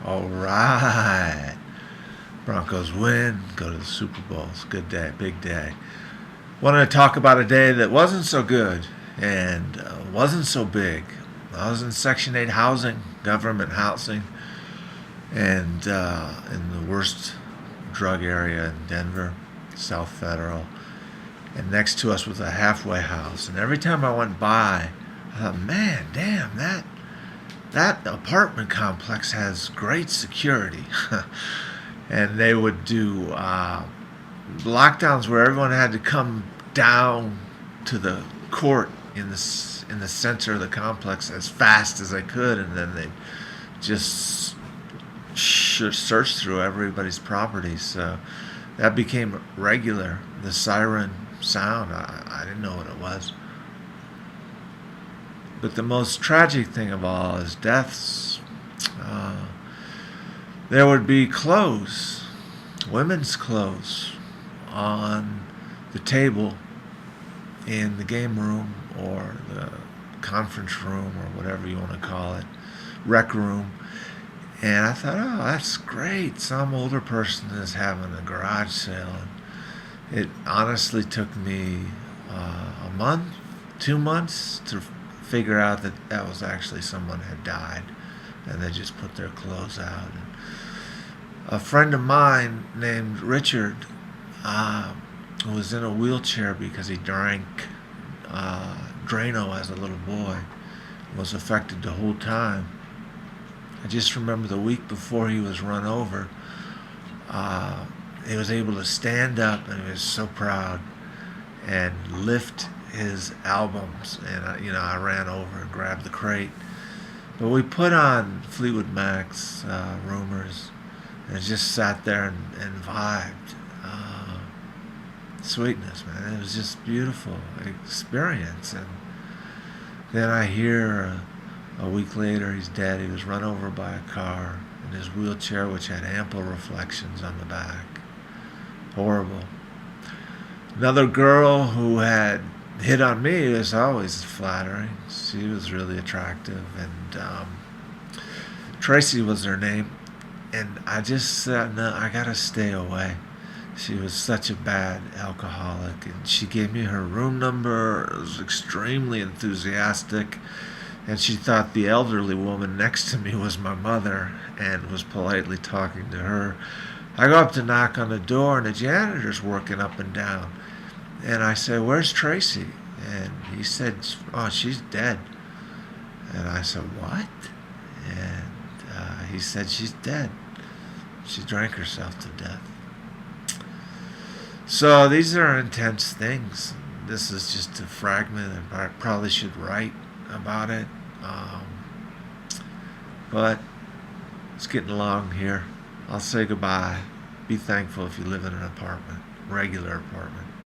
All right. Broncos win, go to the Super Bowl. It's a good day, big day. Wanted to talk about a day that wasn't so good and wasn't so big. I was in Section 8 housing, government housing, and in the worst drug area in Denver, South Federal. And next to us was a halfway house. And every time I went by, I thought, man, damn, that apartment complex has great security. And they would do lockdowns where everyone had to come down to the court in the center of the complex as fast as they could, and then they just search through everybody's property. So that became regular. The siren sound, I didn't know what it was. But the most tragic thing of all is deaths. There would be clothes, women's clothes, on the table in the game room or the conference room or whatever you want to call it, rec room. And I thought, oh, that's great. Some older person is having a garage sale. It honestly took me a month, 2 months to figure out that was actually someone had died, and they just put their clothes out. And a friend of mine named Richard, who was in a wheelchair because he drank Drano as a little boy, was affected the whole time. I just remember the week before he was run over, he was able to stand up, and he was so proud, and lift his albums. And I ran over and grabbed the crate. But we put on Fleetwood Mac's Rumors, and just sat there and vibed. Sweetness, man. It was just beautiful experience. And then I hear a week later he's dead. He was run over by a car in his wheelchair, which had ample reflections on the back. Horrible. Another girl who had hit on me is always flattering. She was really attractive, and Tracy was her name. And I just said, no, I gotta stay away. She was such a bad alcoholic, and she gave me her room number. It was extremely enthusiastic, and she thought the elderly woman next to me was my mother and was politely talking to her. I go up to knock on the door, and the janitor's working up and down. And I said, where's Tracy? And he said, oh, she's dead. And I said, what? And he said, she's dead. She drank herself to death. So these are intense things. This is just a fragment, and I probably should write about it. But it's getting long here. I'll say goodbye. Be thankful if you live in an apartment, regular apartment.